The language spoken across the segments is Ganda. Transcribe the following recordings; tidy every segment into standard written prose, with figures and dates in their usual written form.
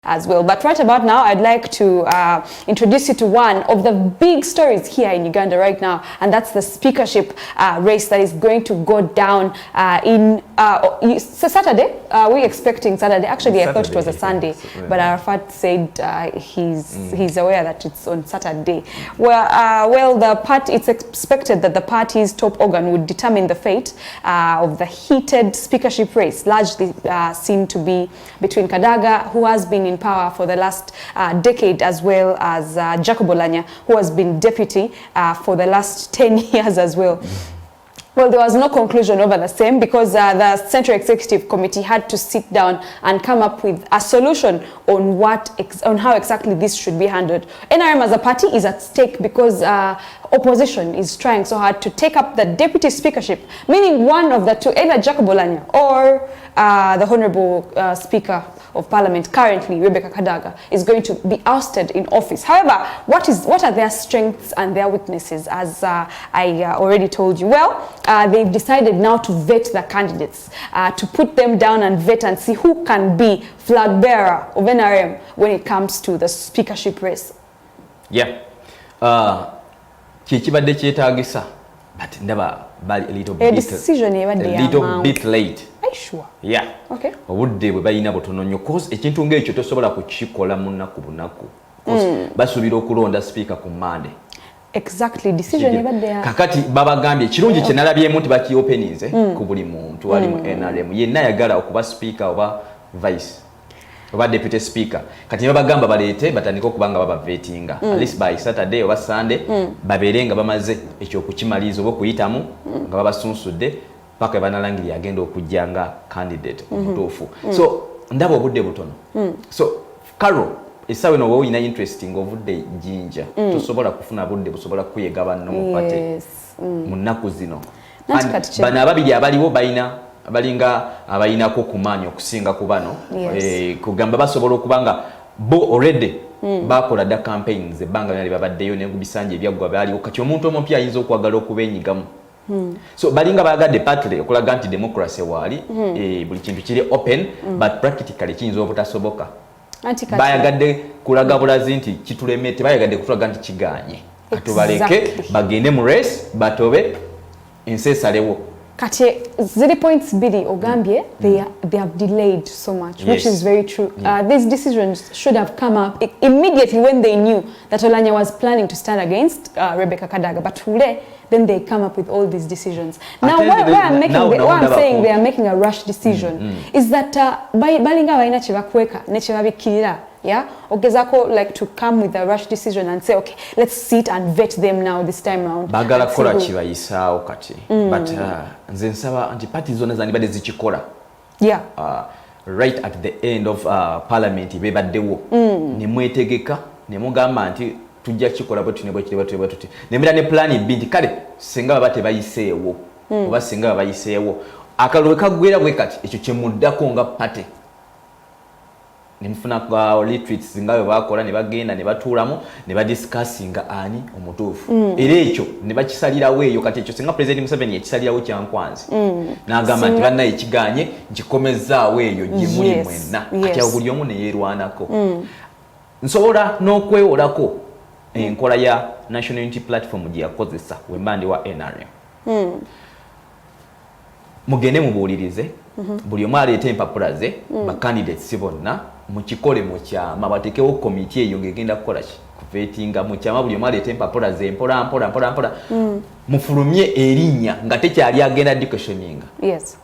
as well. But right about now, I'd like to introduce you to one of the big stories here in Uganda right now, and that's the speakership race that is going to go down in Saturday. We're expecting Saturday. Actually, Saturday, I thought it was a Sunday, but Arafat said he's aware that it's on Saturday. Well, it's expected that the party's top organ would determine the fate of the heated speakership race, largely seen to be between Kadaga, who has been in power for the last decade, as well as Kadaga and Oulanya, who has been deputy for the last 10 years as well. Well, there was no conclusion over the same because the Central Executive Committee had to sit down and come up with a solution on how exactly this should be handled. NRM as a party is at stake because opposition is trying so hard to take up the deputy speakership, meaning one of the two, either Kadaga and Oulanya or the Honorable Speaker of Parliament, currently Rebecca Kadaga, is going to be ousted in office. However, what are their strengths and their weaknesses, as I already told you? Well, they've decided now to vet the candidates, to put them down and vet and see who can be flag bearer of NRM when it comes to the speakership race. Yeah. Kikibadde kyetaagisa, but ndaba bali a little bit late. Sure. Yeah. Okay. Obudde bwe balina butono nnyo cause ekintu ng'ekyo tosobola kukikola mu nnaku bunaku. Basuubira okulonda speaker ku Monday. Exactly. Decision ebadde ya. Kakati babagambye ekirungi kye nalabyemu nti baki openings ku buli muntu ali mu NRM. Yenna ayagala okuba speaker oba vice oba deputy speaker. Kati babagamba baleete batandika okubanga baba vettinga. At least by Saturday oba Sunday babeere nga bamaze ekyokukimaliza oba okuyitamu nga babasunsudde paka banalangiri agenda okujjanga candidate omutuufu. So ndaba obudde butono. So Carol, esawe no wowe ina interesting obudde jinja. Tosobola kufuna budde busobola kuyega banno mu pate mu nnaku zino. Bana ababiri abaliwo balinga abayinako kumaanyi okusinga ku bano. Kugamba basobola okubanga bo already bakola da campaigns ebbanga lyali babaddeyo n'ebisanja ebyaggwa baaliwo kati omuntu omupya ayinza okwagala okubenyigamu. So balinga bagadde partly okulaga nti democracy wali buli kintu kiri open but practically kiyinza obutasoboka. Bayagadde kulaga bulazi nti kitulemete, bayagadde kutulaga nti kiganye. Atubaleke bagende mu race batobe ensesalewo. Kati 0 points bidi ogambye they have delayed so much, which is very true. These decisions should have come up immediately when they knew that Oulanya was planning to stand against Rebecca Kadaga, but then they come up with all these decisions. Now, why I'm saying they are making a rush decision is that balinga baina chebakweka ne chebabikirira, yeah, ogezako like to come with a rush decision and say, okay, let's sit and vet them now this time round. Bagala kola chibayisaawo kati, but nze nsaba anti party zona zanibade zichikola. Yeah. Right at the end of parliament bebaddewo ne mwetegeka ne mugamba nti tujja kikola bwe tuti nemira ne plan binti kale singa babate bayiseewo oba singa bayiseewo akalwe kagwera bwe kati ekyo kyemuddako nga pate nimfuna kwa retreats zingawe bakola ne bagenda ne batuulamu ne badiscussinga ani omutuufu era ekyo ne bakisalirawo eyo kati ekyo singa president Museveni ekisalirawo kyankwanzi n'agamba nti banna ekiganye nkikomezaawo eyo gye muli mwenna kati buli omu ne yeerwanako nsobola n'okwewolako enkola ya National Unity Platform gye yakozesa wembandi wa NRM. Mugende mubuulirize buli omu aleeta empapula ze ba candidates bonna mukikole mu kyama batekewo komiti eyo ng'egenda kukola ki kuvetinga mu kyama buli omu aleeta empapula ze mpola mufulumye erinnya nga tekyali agenda dictioning. Yes.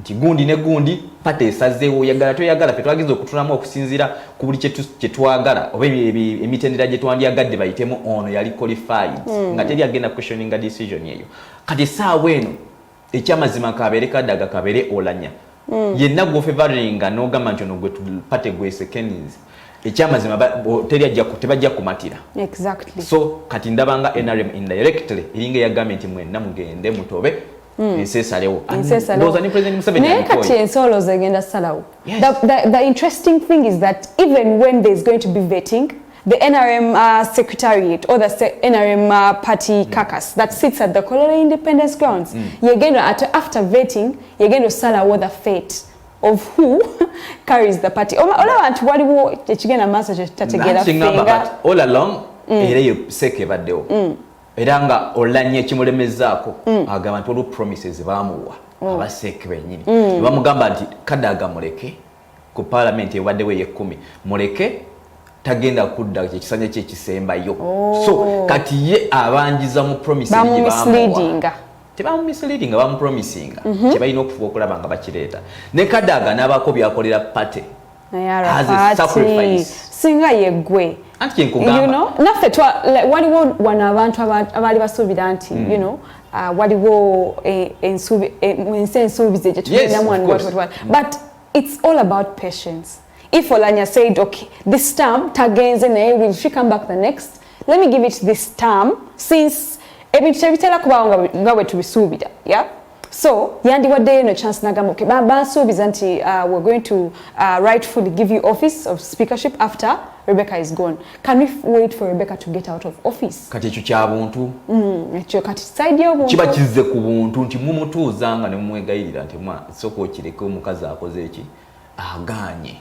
Nti gundi ne gundi pate esazeewo yagala toyagala fe twaginza okutulamu okusinzira ku buli kye twagala oba emitendera gye twandyagadde bayitemu ono yali qualified nga teri agenda questioning decision eyo. Kati saawa eno ekyamazima kabeere Kadaga kabeere Oulanya yenna gwe favoringa n'ogamba nti ono gwe pate gwe seconds ekyamazima tebajja kumatira. Exactly. So kati ndabanga NRM indirectly eringa ya government mwenna mugende mutobe ensesalewo. The interesting thing is that even when there's going to be vetting, the NRM secretariat or the NRM party caucus that sits at the Kololo Independence Grounds, after vetting, you're going to sell the fate of who carries the party. Ola bantu waliwo ekigenda maaso tategera fenga all along era seke baddewo era nga Oulanya ekimulemezaako agamba nti olwo promises baamuwa abaseke bennyini bamugamba nti Kadaga muleke ku parliament ebaddewo ey'ekkumi muleke tagenda kudda ekisanja kye kisembayo so kati ye abanjiza mu promise bamumisleadinga tebamumisleadinga bamupromisinga kyebalina okufuba okulaba nga bakireeta ne Kadaga n'abaako byakolera party as a sacrifice singa yeggwe anti nkugamba you know naffe waliwo wano abantu abaali basuubira nti you know waliwo ensuubize gye tulinamu but it's all about patience. If Oulanya said, okay, this term, tagenze naye, will she come back the next? Let me give it this term, since ebintu tebitera kubawo nga bwe tubisuubira, yeah? So, yandiwaddeyo no chance nagamba, okay, bansuubiza nti we're going to rightfully give you office of speakership after Rebecca is gone. Can we wait for Rebecca to get out of office? Kati ekyo kya buntu. Ekyo kati side y'obuntu. Kiba kizze ku buntu nti mumutuuzanga ne mumwegayirira nti sooka okireke omukazi akoze eki agaanye.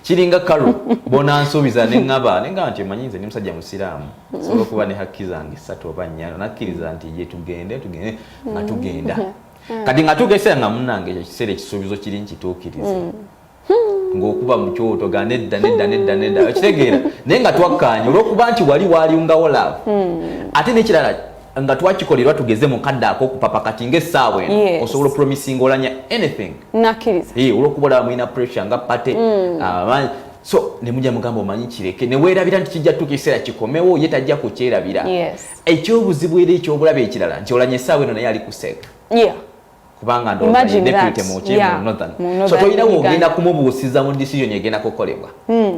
Kiringa kalu bonansuubiza ne ngaba nti manyi nze ni musajja musiraamu sobola okuba ne hakki zange 3 oba 4 nakkiriza nti ye tugende nga tugenda. Kati nga tugese nga munnange ekyo kiseera ekisuubizo kiri nkituukirize. Ng'okuba mu kyoto ga nedda ekitegeera naye nga twakkaanya olw'okuba nti wali ngawo love ate n'ekirala nga twakikolerwa tugeze mu kadde ak'okupapa kati ng'essaawa eno osobola promising Oulanya anything nakkiriza olw'okuba olaba mulina pressure nga pate so ne mujja mugamba omanyi kireke ne weerabira nti kijja tuuka ekiseera kikomewo ye tajja kukyerabira ekyobuzibu era ekyobulabe ekirala nti Oulanya essaawa eno naye ali kuseeka kubanga ndodepute so toyina wogenda kumubuusiza mu decision egenda kukolebwa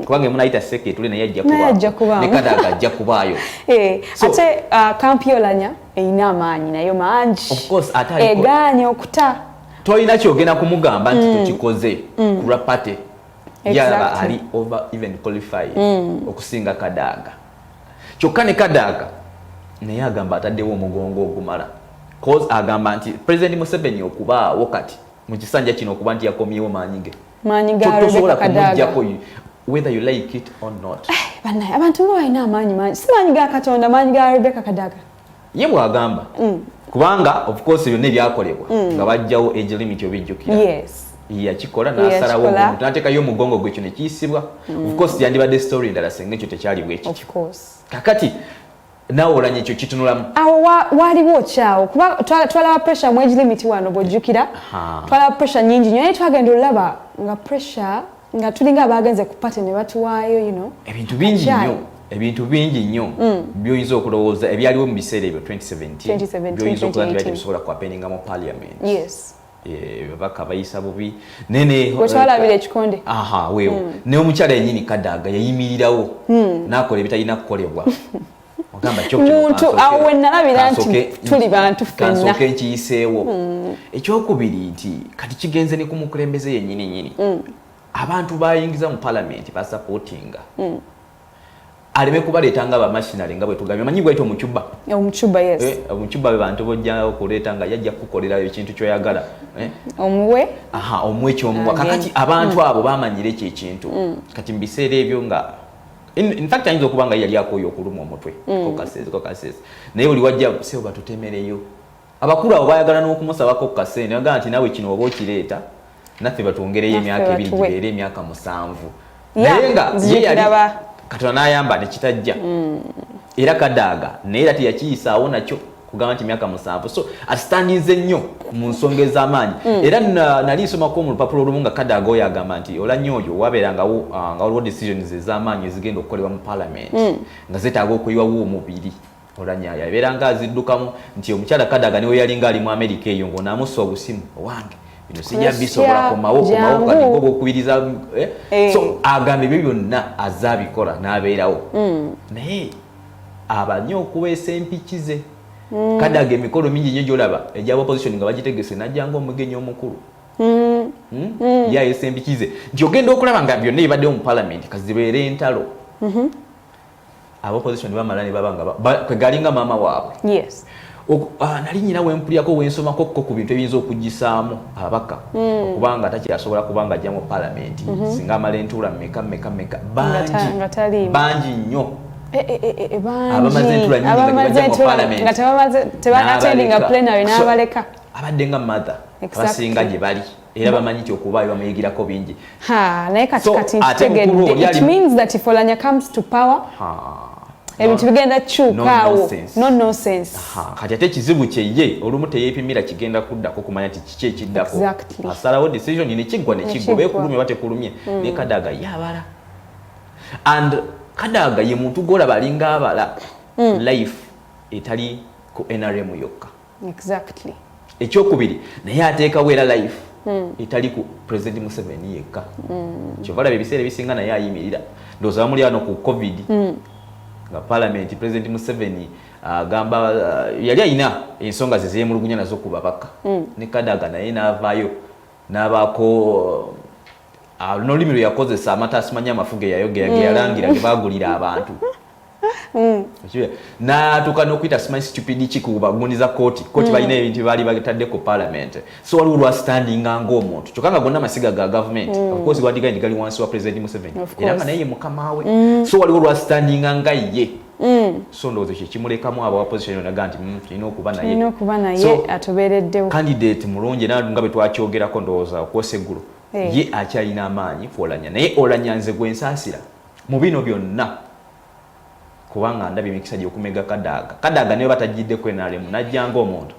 kubanga emunayita secretary naye ajja kuba ne Kadaga ajja kubaayo ate kampi Oulanya eyina amaanyi nayo mangi of course egaanye okuta toyina kyogenda kumugamba nti tukikoze kulwa party yaba ali over even qualified okusinga Kadaga kyokka ne Kadaga naye agamba ataddewo omugongo ogumala cause agamba nti President Museveni okubaawo kati mu kisanja kino okuba nti yakomyewo maanyi ga Rebecca Kadaga whether you like it or not banaye abantu ngo balina amaanyi si maanyi ga Katonda maanyi ga Rebecca Kadaga ye bwagamba kubanga of course byonna ebyakolebwa nga bajjawo age limit obijjukira yakikola n'asalawo omuntu n'ateekayo omugongo gwe kyo ne kiyisibwa of course yandibadde story ndala singa ekyo tekyali bwekityo kakati nawe Oulanya ekyo kitunulamu awo waliwo kyawo kuba twalaba pressure mu age limit wano bw'ojjukira twalaba pressure nyingi nnyo naye twagenda olaba nga pressure nga tulinga abagenze ku party ne batuwaayo you know ebintu bingi nnyo by'oyinza okulowooza ebyaliwo mu biseera ebyo 2017 by'oyinza okulabira tebisobola kwapeninga mu parliament babaka bayisa bubi nene wetwalabira ekikonde weewo naye omukyala yennyini Kadaga yayimirirawo n'akola ebitalina kukolebwa muntu awe nalabira nti tuli bantu ffenna kansooke nkiyiseewo ekyokubiri nti kati kigenze ne ku mukulembeze yennyini abantu bayingiza mu parliament basupportinga aleme kubaleeta nga bamashinale nga bwe tugambye manyi bwayita omucuba omucuba be bantu bojja okuleeta nga yajja kukolerayo ekintu kyoyagala omuwe kyomuwa kakati abantu abo bamanyire ekyo ekintu kati mu biseera ebyo nga in fact ayinza okuba nga yali akooye okuluma omutwe kokasezi naye oli wajja sebo batutemereyo abakulu abo bayagala n'okumusabako kasene agamba nti nawe kino oba okireeta naffe batwongereyo emyaka 2 gibeere emyaka 7 naye nga ye yali Katonda n'ayamba nekitajja era Kadaga naye era teyakiyisaawo nakyo kugamba nti myaka 7 so asitandinze nnyo mu nsonga ez'amaanyi era nali nsomako mu lupapula olumu nga Kadaga oyo agamba nti Oulanya oyo wabeerangawo nga waliwo decisions ez'amaanyi ezigenda okukolebwa mu parliament nga zetaaga okuyiwawo omubiri Oulanya yabeeranga aziddukamu nti omukyala Kadaga niwe yalinga ali mu America eyo ng'onaamussa obusimu owange bino sijja bisobola komawo kati ng'okubiriza so agamba ebyo byonna azaabikola n'abeerawo naye abanye okuweesa empikize Kadaga emikolo mingi nnyo gy'olaba egya opposition nga bagitegese najja ng'omugenyi omukulu yayeesa empikize nti ogenda okulaba nga byonna ebibaddewo mu parliament kazibeere entalo aba opposition bamala ne baba nga kwegalinga maama waabwe nali nyina wempulirako wensomako ku bintu ebiyinza okugisaamu ababaka okubanga takyasobola kubanga ajja mu palamenti singa amala entuula mmeka bangi nnyo abamaze entuula nyingi nga tebanattendinga plenary n'abaleka abadde nga mother abasinga gye bali era bamanyi nti okubaayo bamuyigirako bingi naye kati tegedde it means that if Oulanya comes to power ebintu bigenda kyukaawo no nonsense kati ate ekizibu kye olumu teyeepimira kigenda kuddako kumanya nti kiki ekiddako asalawo decision nekiggwa beekulumye batekulumye naye Kadaga yabala and Kadaga ye muntu golaba alinga abala life etali ku NRM yokka ekyokubiri naye ateekawo era life etali ku President Museveni yekka kyobalaba ebiseera ebisinga naye ayimirira ndowooza bamuli wano ku covid nga parliament President Museveni agamba yali ayina ensonga ze zeemulugunya nazo ku babaka ne Kadaga naye n'avaayo n'abaako n'olulimi lwe yakozesa amata asimanya amafuge yalangira ge baagulira abantu n'atuuka n'okuyita simanyi stupid ki ku bagundiza kooti balina ebintu baali batadde ku parliament so waliwo lwastandinga ng'omuntu kyokka nga gonna amasiga ga government of course gandi gali wansi wa President Museveni era nga naye ye mukama we so waliwo lwastandinga nga ye so ndowooza ekyo kimulekamu aba opposition naga nti kirina okuba naye atobeereddewo candidate mulungi nga bwe twakyogerako ndowooza okwoseggulu ye akyalina amaanyi ku Oulanya naye Oulanya nze gwe nsaasira mu bino byonna kubanga ndabye emikisa gy'okumega Kadaga naye batagiddeko NRM najjanga omuntu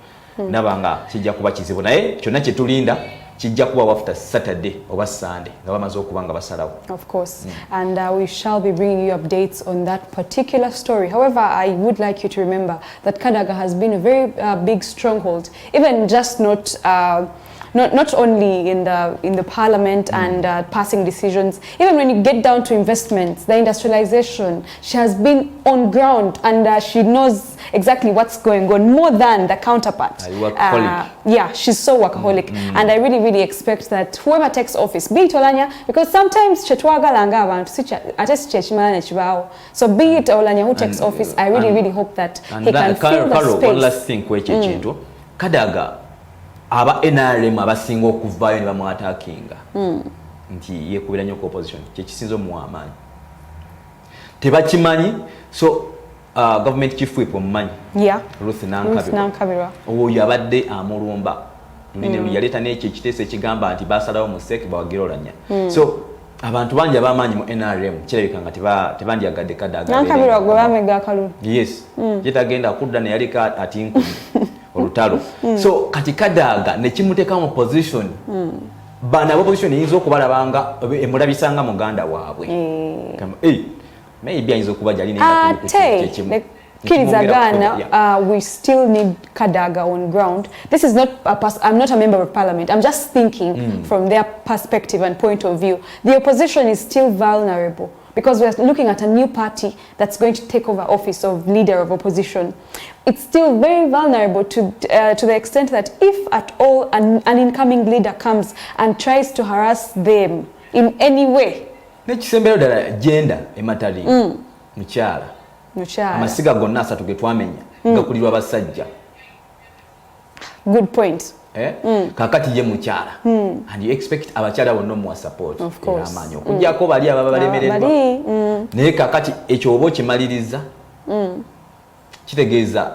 nabanga kijja kuba kizibu naye kyonna kye tulinda kijja kuba after Saturday oba Sunday nga bamaze okubanga basalawo. Of course. And we shall be bringing you updates on that particular story. However, I would like you to remember that Kadaga has been a very big stronghold, even just not only in the parliament and passing decisions, even when you get down to investments, the industrialization, she has been on ground and she knows exactly what's going on more than the counterpart. Yeah, she's so workaholic. And I really expect that whoever takes office, be it Oulanya, because sometimes chetwagalanga abantu atesi chechimana nechibao. So be it Oulanya who takes office, I really hope that he can fill the space. One last thing kweche chintu, Kadaga aba NRM abasinga okuvaayo ne bamwataakinga nti yekubira nnyo ku opposition kyekisinza omuwamaanyi tebakimanyi so government chief whip omumanyi Ruth Nankabirwa oyo abadde amulumba yaleeta n'ekyo ekiteeso ekigamba nti basalawo mu seke bawagira Oulanya so abantu bangi ab'amaanyi mu NRM kirabika nga tebandyagadde Kadaga Nankabirwa gwe bamega akalulu yes yetagenda kudda ne yaleka atinkulu olutalo so kati Kadaga nekimuteka mu position bana opposition yinza okubalabanga emulabisanga muganda waabwe maybe ayinza okuba jali Kirizagana, we still need Kadaga on ground. This is not I'm not a member of parliament. I'm just thinking from their perspective and point of view. The opposition is still vulnerable because we're looking at a new party that's going to take over office of leader of opposition. It's still very vulnerable to the extent that if at all an incoming leader comes and tries to harass them in any way. Nekisembero dala gender ematali mukyala amasiga gonna asatu ge twamenya gakulirwa basajja. Good point. Kakati ye mukyala and you expect abakyala bonna mu support eramanyi okujjako bali ababa balemereddwa naye kakati ekyo oba okimaliriza kitegeeza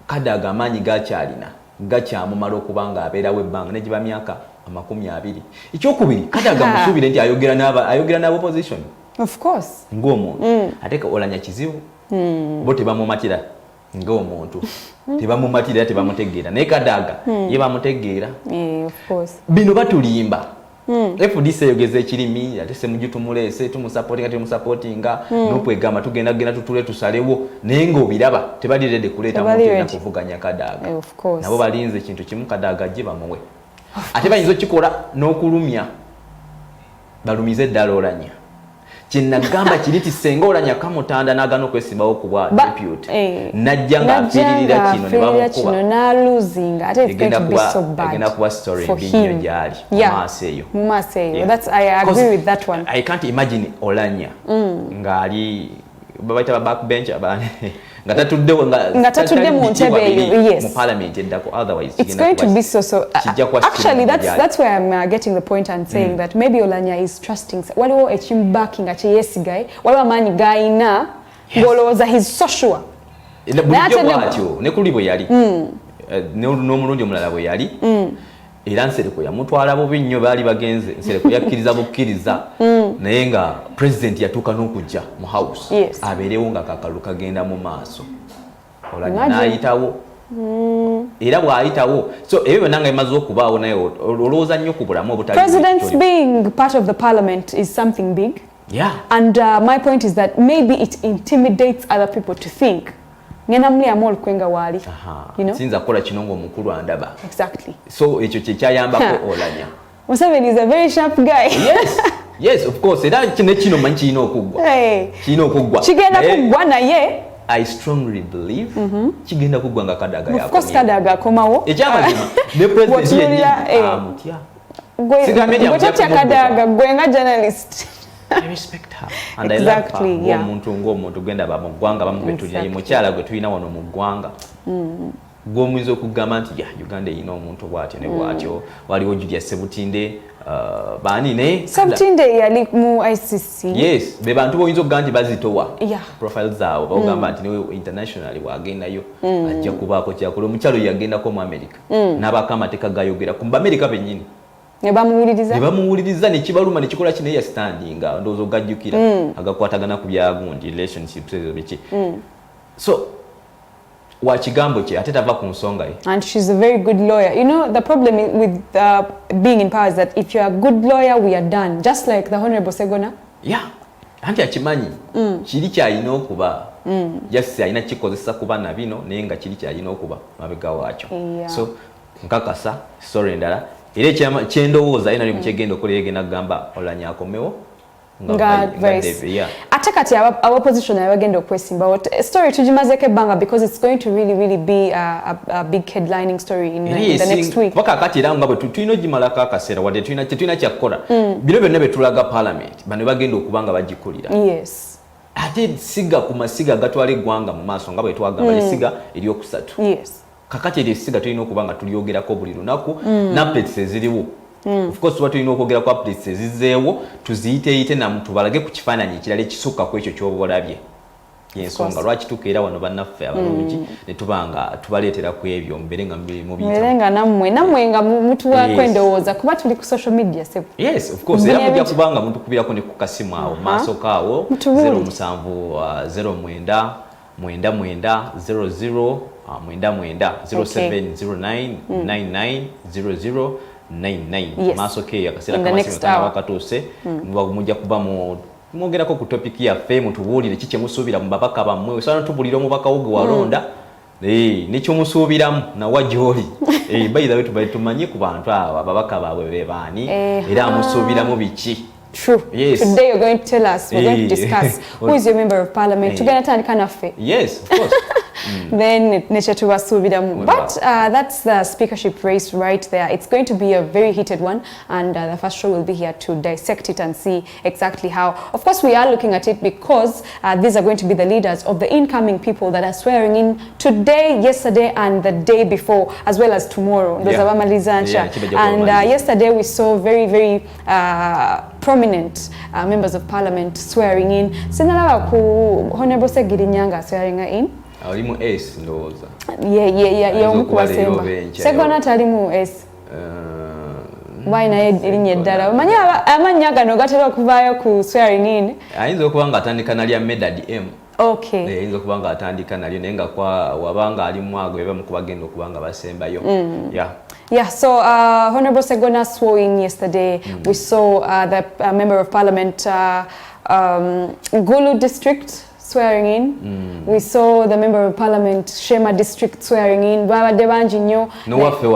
Kadaga amaanyi gakyalina gakyamumala okubanga abeerawo ebbanga negiba myaka 20. Ekyokubiri Kadaga musuubire nti ayogera n'aba opposition of course ng'omuntu ate Oulanya kizibu bo tebamumatira ng'omuntu tebamumatira tebamutegeera naye Kadaga ye bamutegeera of course bino batulimba FDC yogeze ekirimi ate semujitumuleese tumusupportinga temusupportinga n'okwegamba tugenda tutule tusalewo naye ng'obiraba tebalirede kuleeta muntu kuvuganya Kadaga of course nabo balinze ekintu kimu Kadaga gye bamuwe ate bayinza okikola n'okulumya balumize eddala Oulanya kinagamba kiriti senga Oulanya kamutanda nagano okwesimbawo kubwa deputy najja nga afiririra kino ne bamukuba na losing ate it's going to be so bad agenda kuba story binyo gyali mu maaso eyo that's I agree with that one. I can't imagine Oulanya ngali babaita ba backbench abane nga tatudde mu ntebe eyo. Yes. Mu parliament eddako, otherwise it's going to be so actually that's where I'm getting the point and saying that maybe Oulanya is trusting waliwo ekimu backing kye yesigaye waliwo amaanyi gayina ng'olowooza his social bulijjo ne kuli bwe yali n'omulundi omulala bwe yali era Nsereko yamutwala bubi nnyo baali bagenze Nsereko yakkiriza bukkiriza naye nga president yatuuka n'okujja mu house abeerewo nga kakalu kagenda mu maaso Oulanya n'ayitawo era bw'ayitawo so ebyo byonna nga bimaze okubaawo naye olowooza nnyo ku bulamu obutali presidents being part of the parliament is something big. Yeah. And my point is that maybe it intimidates other people to think. Ngena muli amol kwenga wali. You know? Sinza kola kinongo mukulu andaba. Exactly. So ekyo kye kyayambako Oulanya. Museveni is a very sharp guy. Yes. Yes, of course. Era kino manyi kirina okuggwa. Kirina okuggwa. Kigenda kuggwa naye. I strongly believe kigenda kuggwa nga Kadaga yakomawo. Of course Kadaga akomawo. Ekyamazima ne president yennyini amutya. Gwe tatya Kadaga gwe nga journalist. I respect her and exactly, I love her. Ng'omuntu gwenda ba mu ggwanga bamu gwe tulina mukyala gwe tulina wano mu ggwanga. Gw'omuyinza okugamba nti Uganda erina omuntu bw'atyo ne bw'atyo waliwo Julius Sebutinde baani ne Sebutinde yali mu ICC. Yes, be bantu boyinza okugamba nti bazitowa profiles zaabwe bagamba nti ne internationally wagendayo ajja kubaako kyakola omukyalo yagendako mu America n'abaako amateeka gayogera ku America bennyini. Ne bamuwuliriza ne kibaluma ne kikola kino ya standinga ndowooza ogajjukira agakwatagana ku bya gundi relationships ezo biki. So wakigambo kye ate tava ku nsonga ye. And she's a very good lawyer. You know, the problem with being in power is that if you're a good lawyer, we are done. Just like the Honorable Segona. Yeah. Anti akimanyi kiri kyalina okuba just alina kikozesa kuba na bino naye nga kiri kyalina okuba mabega waakyo. So nkakasa story endala era kyendowooza ayina mu kyegenda okola yegenda kugamba Oulanya akomewo ate kati opposition abagenda okwesimbawo story tugimazeeko ebbanga because it's going to really be a big headlining story in the next week. Paka kati era nga bwe tulina ogimalako akaseera wadde tetulina kyakukola bino byonna betulaga parliament bano bagenda okuba nga bagikulira. Yes. Ate siga ku masiga agatwala eggwanga mu maaso nga bwe twagamba lisiga eryokusatu. Yes. Kakati erisiga tulina okuba nga tulyogerako buli lunaku n'updates eziriwo. Of course tuba tulina okwogera ku updates ezizeewo tuziyiteeyite namu tubalage ku kifaananyi ekirala ekisukka ku ekyo ky'oba olabye. Y'ensonga lwaki tukeera wano bannaffe abalungi ne tuba nga tubaleetera ku ebyo mbere nga mu biyita. Mbere nga nammwe nga mutuwaako endowooza kuba tuli ku social media sebo. Yes, of course. Era mujja kubanga mutukubirako ne ku kasimu awo maaso kaawo 07 09 99 00 0709990099 maaso ke akaseera kamasima wakatuuse mujja kuba mwogerako ku topic yaffe mutubuulire kiki musuubira mu babaka bammwe osana tubulira omubaka wo gwe walonda nekyo musuubiramu nawa gy'oli by the way tumanyi ku bantu abo ababaka baabwe be baani era amusuubiramu biki. True. Yes. Today you're going to tell us, we're going to discuss who is your member of parliament. Tugenda tandika naffe. Yes, of course. Then but that's the speakership race right there. It's going to be a very heated one, and the first show will be here to dissect it and see exactly how. Of course, we are looking at it because these are going to be the leaders of the incoming people that are swearing in today, yesterday, and the day before, as well as tomorrow. And yesterday we saw very prominent members of parliament swearing in. Sinalaba ku Honorable Segirinyanga swearing in. Alimu S ndowooza. Yeah, omukubasemba. Segona talimu S. Baina erinnya eddala. Omanyi amannya gano gatera okuvaayo ku swearing in. Ayinza okuba nga atandika nalya Medad M. Okay. Ayinza okuba nga atandika nalyo naye nga wabanga alimu ago eba mukuba genda okuba nga basembayo. Yeah, so Honorable Segona swore in yesterday. We saw the member of parliament Gulu district swearing in. We saw the member of parliament Shema district swearing in. Babadde bangi nnyo. Nowaffe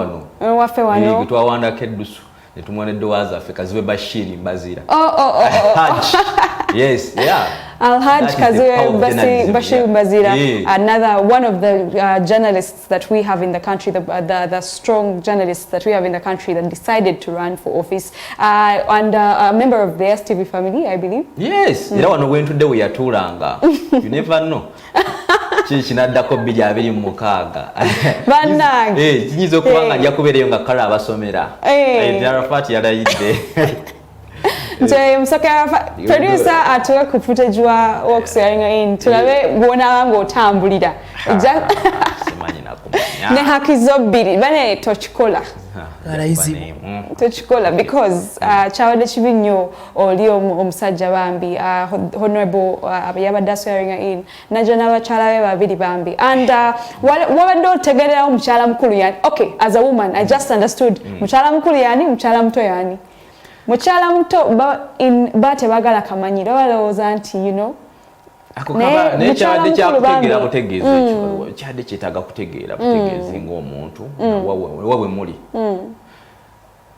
wano. Twawandako eddusu ne tumwana eddowaaza ffe Kaziwe Bashir Mbazira. Yes, yeah. Alhaj Kaziwe Bashir Mbazira, another one of the journalists that we have in the country, the strong journalists that we have in the country that decided to run for office, and a member of the STV family, I believe. Yes, era wano wentudde we yatuulanga. You never know. kinaddako 226 bannange kinyiza okuba nga ajja kubeerayo nga kale abasomera Arafat yalayidde nti Musoke producer atuwe ku footage wa okusyalinga in tulabe gw'onaaba ng'otambulira ne haki zo bbiri bane tokikola tokikola because kyabadde kibi nnyo oli omusajja bambi honorable yabadde aswearinga in najjo n'abakyala be babiri bambi and wabadde otegererawo mukyala mukulu yani okay as a woman I just understood mukyala mukulu yani mukyala muto yani mukyala muto tebagala kamanyiro balowooza nti you know nekyabadde kyakutegeera butegeezi ekyo kyabadde kyetaaga kutegeera butegeezi ng'omuntu wabwe muli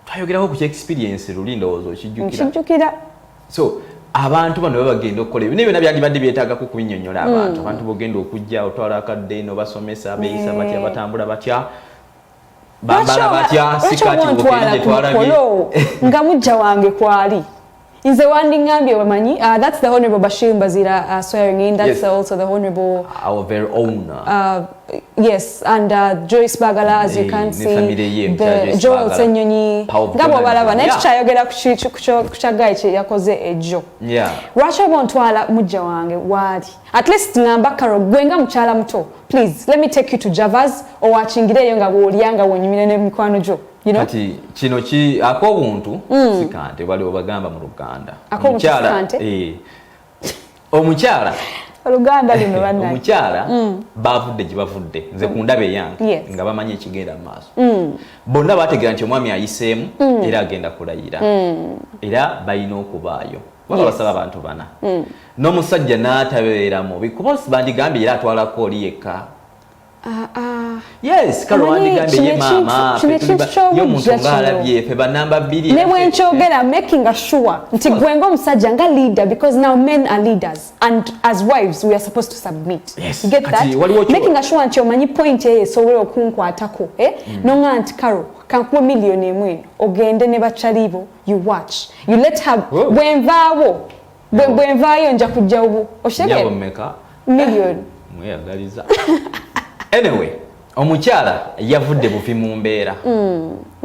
twayogerako ku experience luli ndowooza okijjukira so abantu bano babagenda okukola ebyo byonna byalibadde byetaaga kubinnyonnyola abantu bogenda okujja otwala akadde n'obasomesa beeyisa batya batambula batya bambala batya sikati bogende twalabye nga mujja wange kwali nze wandingambye bamanyi that's the Honorable Bashir Mbazira swearing in that's also the Honorable our very own yes and Joyce Bagala as you can see the Joel Senyonyi ngabo balaba next chayogera kuchagaye kye yakoze ejo lwaki obontwala mujja wange wali at least ngamba karo gwenga mukyala muto please let me take you to Javas owakingireyo nga bwolyanga wonyumire n'emikwano jo you know kati kino akobuntu sikante bali obagamba mu Luganda omukyala Oluganda lino bannange omukyala bavudde gye bavudde nze ku ndabe yange nga bamanyi ekigenda mu maaso bonna bategeera nti omwami ayiseemu era agenda kulayira era balina okubaayo basaba abantu bana n'omusajja n'atabeeramu because bandigambye era atwalako oli yekka yes kalo wandigambye ye maama y'omuntu ng'alabye ffe banamba 2 ne bwenkyogera making sure nti gwenga omusajja nga leader because now men are leaders and as wives we are supposed to submit you get that making sure nti omanyi point esobola okunkwatako nonga nti karo kankuwa miliyoni emwe ogende ne bakyalibo you watch you let her bwenvaawo bwenvaayo nja kujja obu oshegere miliyoni mweyagaliza anyway omukyala yavudde bufi mu mbeera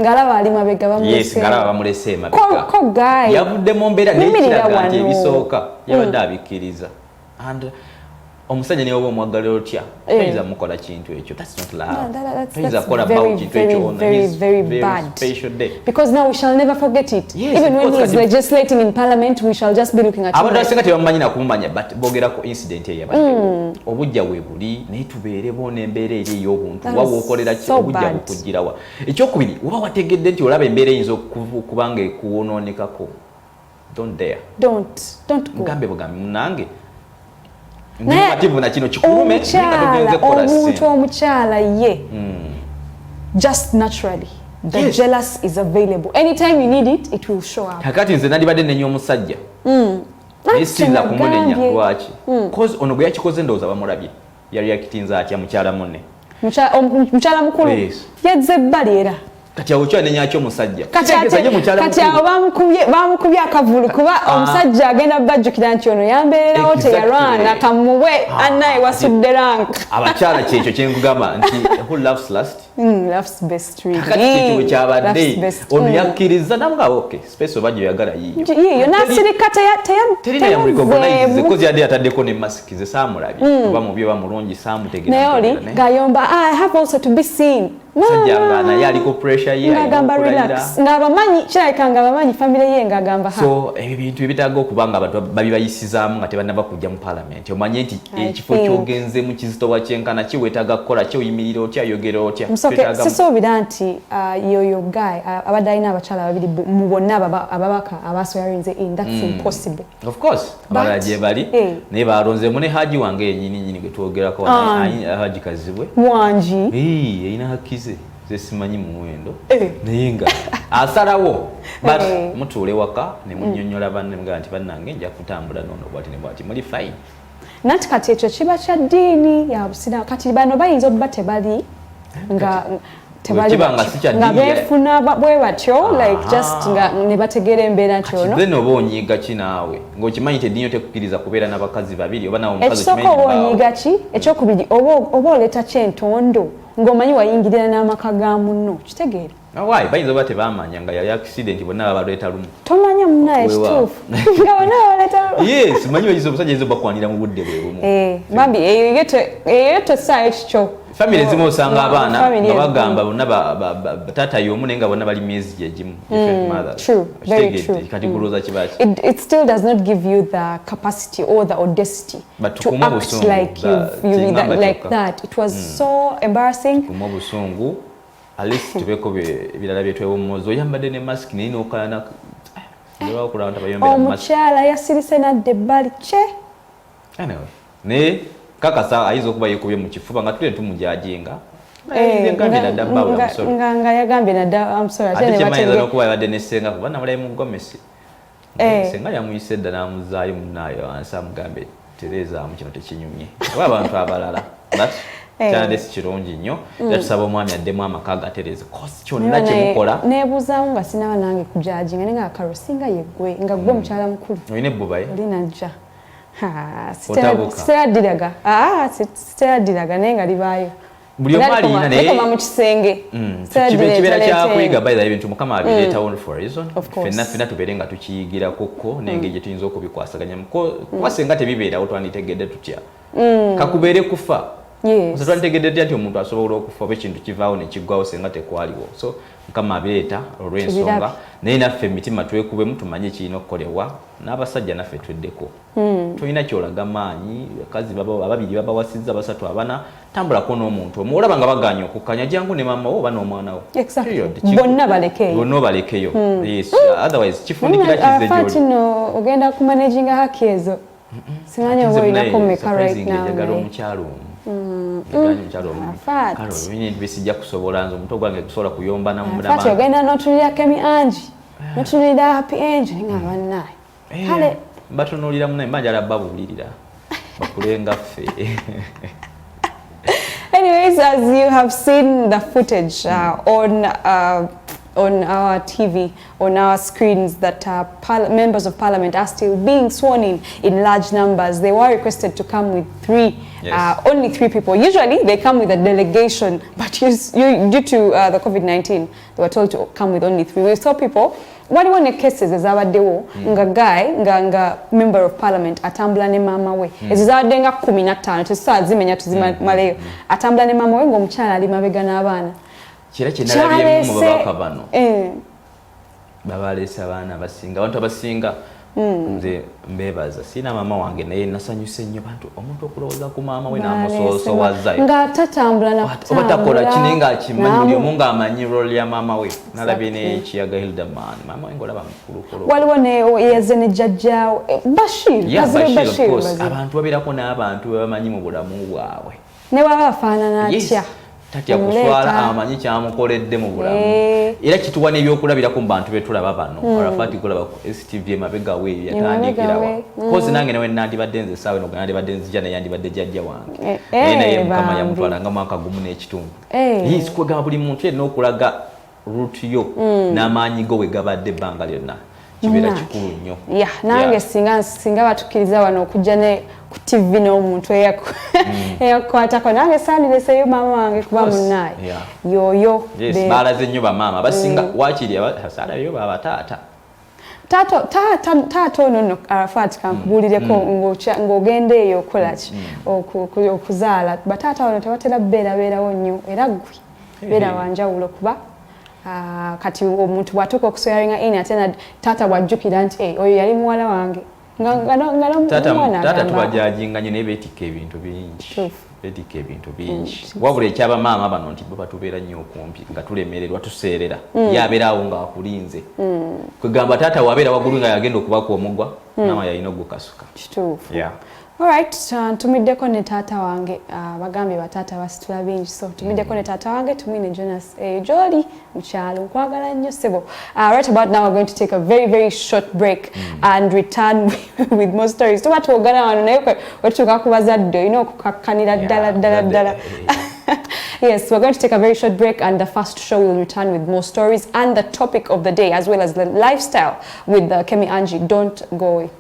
ngalaba ali mabega bamulese yes ngalaba bamulese mabega ko guy yavudde mu mbeera n'ekiraga nti ebisooka yabadde abikkiriza and omusajja niwe omwagalira otya tayinza mukola kintu ekyo that's not love tayinza kola about kintu ekyo very bad special day because now we shall never forget it even when he is legislating in parliament we shall just be looking at abantu asinga tebamanyi nakumanya but bogerako incident eyabadde obujja we buli naye tubeere bona embeera eri ey'obuntu wawe okolera ki obujja bukugirawa ekyokubiri oba wategedde nti olaba embeera eyinza okubanga ekuwonoonekako don't dare don't go ngambe bugambi munange na kino kikulume omuntu omukyala ye just naturally the jealous is available anytime you need it it will show up kakati nze nalibadde nenya omusajja nesinza kumunenya lwaki cause ono gwe yakikoze ndowooza bamulabye yali yakitinza atya mukyala munne mukyala mukulu yazze ebbali era kati awo kyanenya akyo omusajja kati awo bamukubye akavulu kuba omusajja agenda bajjukira nti ono yambeererawo teyalwana kamuwe annaye wasudde rank abakyala kyekyo kyengugamba nti who loves last loves best really kakati kyekiwe kyabadde ono yakkiriza namga okay space oba gye oyagala yiyo nasirika terina yamurecognize kozi yadde yataddeko ne masiki ze saamulabye oba mubi oba mulungi saamutegeera naye oli gayomba I have also to be seen sajja naye aliko pressure ye ngagamba relax ng'abamanyi kirabika ng'abamanyi family ye ng'agamba so ebyo bintu ebitaaga okuba nga abantu babibayisizaamu nga tebannaba kujja mu parliament omanye nti ekifo ky'ogenze mu kizitowa kyenkana kiweetaaga kukola kyoyimirira otya yogera otya sisuubira nti yoyo guy abadde alina abakyala babiri mu bonna ababaka abaswearinze in that's impossible of course abalala gye bali naye balonzemu ne haji wange yennyini gwe twogerako haji kazibwe wangi eyina hakize simanyi muwendo naye nga asalawo but mutuule waka ne munnyonnyola banne mga nti bannange nja kutambula nono bwati ne bwati muli fine nati kati ekyo kiba kya ddiini ya busiraamu kati bano bayinza okuba tebali nga nga beefuna bwe batyo like just nga ne bategeera embeera nti ono then oba onyiiga ki naawe ng'okimanyi nti eddiini yo tekukkiriza kubeera n'abakazi babiri oba nawe omukazi ekisooka oba onyiiga ki ekyokubiri oba oleeta kyentondo ng'omanyi wayingirira n'amaka ga munno kitegeera waayi bayinza oba tebamanya nga yali accident bonna babaleeta lumu tomanya munnaye kituufu nga bonna babaleeta lumu yes manyi bayinza omusajja yinza bakwanira mu budde bwe bumu bambi eyo tosaayo kikyo family ezimu osanga abaana nga bagamba bonna taata y'omu naye nga bonna bali myezi gyegimu kati kulooza kibaki it still does not give you the capacity or the audacity to act like that. It was so embarrassing. Kuma busungu at least tubeko birala byetwewommoza oyambadde ne mask naye n'okalana omukyala yasirise nadde ebbali kye naye kakasa ayinza okuba yekubye mu kifuba nga tule tumujajinga nga yagambye nadda ate kyemayinza n'okuba yabadde nesenga kuba namulayi mu gomesi senga yamuyise edda n'amuzaayo munnaayo wansi amugambe terezaamu kino tekinyumye oba abantu abalala kyande si kirungi nnyo era tusaba omwami addemu amaka agatereze kosi kyonna kyemukola neebuuzaamu nga sinaba nange kujajinga naye nga akaro singa yeggwe nga gwe mukyala mukulu olina ebbubaye olinajja siteraddiraga naye nga libaayo buli omu alina nekoma mu kisenge kibeera kyakuyiga by the ebintu mukama abireetawo for a reason ffenna tubeere nga tukiyigirako n'engeri gye tuyinza okubikwasaganya kuba senga tebibeerawo twanditegedde tutya kakubeere kufa twanditegedde tutya nti omuntu asobola okufa oba ekintu kivaawo nekiggwawo senga tekwaliwo so mukama abireeta olw'ensonga naye naffe emitima twekubemu tumanye ekirina okukolebwa n'abasajja naffe tweddeko tolina kyolaga maanyi bakazi ababiri babawasizza basatu abana tambulako n'omuntu omu olaba nga baganya okukkanya jangu ne maama wo oba n'omwana wo bonna balekeyo otherwise kifundikira kizze gyoli no ogenda kumanaginga haki ezo simanyi oba olinako mmeka right now njagala omukyalo bisijja kusobola nze omuntu gwange kusobola kuyomba namuati ogenda n'otunulirako emiangi n'otunulira happy angel nga bannaye kale batunulira munaye mbanjala babuulirira bakulenga ffe. Anyways, as you have seen the footage on our TV, on our screens, that members of parliament are still being sworn in large numbers. They were requested to come with only three people. Usually they come with a delegation, but due to the COVID-19, they were told to come with only three. We saw people. Waliwo ne cases ezabaddewo nga guy nga member of parliament atambula ne mama we ezabadde nga 15 tesazimenya tuzimaleyo atambula ne mama we ng'omukyala ali mabega n'abaana kira kinalabye mu babaka bano babaleesa abaana abasinga abantu abasinga nze mbebaza sina mama wange naye nasanyuse nnyo bantu omuntu okulowooza ku maama we n'amusoosowaza nga tatambula oba takola kine nga akimanyi buli omu ng'amanyi role ya maama we nalabye n'ekiyaga Hildaman maama we ng'olaba mukulukulu waliwo neyaze ne jjajjaawo Bashir abantu babeerako n'abantu bamanyi mu bulamu bwabwe ne baba bafaanana atya tatya kuswala amanyi kyamukoledde mu bulamu era kituwa n'ebyokulabirako mu bantu betulaba bano Arafati kulaba STV emabega we yatandikirawa kozi nange nawe nandibadde nze saawe noga nandibadde nzija naye yandibadde jjajja wange naye mukama yamutwalanga mwaka gumu n'ekitundu yisikwaga buli muntu yenna okulaga ruutu yo n'amaanyi go we gabadde ebbanga lyonna kibeera kikulu nnyo nange singa batukkiriza wano okujja ne ku TV n'omuntu eyakukwatako nange saanireseyo maama wange kuba munnaye yoyo baalaze nnyo bamaama basinga wakiri saalayo babataata taata ono nno Arafat kankubuulireko ng'ogenda eyo okolaki okuzaala bataata wano tebatera beerabeerawo nnyo era gwe beera wanjawulo kuba kati omuntu bwatuuka okuswearinga ini ate taata bwajjukira nti oyo yali muwala wange taata tubajajinganye naye beetikka ebintu bingi wabula ekyabamaama bano nti bo batubeera nnyo okumpi nga tulemererwa tuseerera yabeerawo ng'akulinze kwegamba taata wabeera waggulu nga yagenda okubaka omugwa maama yalina ogukasuka kituufu. Alright, tumiddeko ne taata wange bagambye bataata basitula bingi so tumiddeko ne taata wange tumine Jonas Jolly mukyalo nkwagala nnyo sebo. Right about now we're going to take a very short break and return with more stories. Tuba twogana wano naye wetuuka ku bazadde olina okukakkanira ddala Yes, we're going to take a very short break, and the first show will return with more stories and the topic of the day, as well as the lifestyle with Kemi Angie. Don't go away.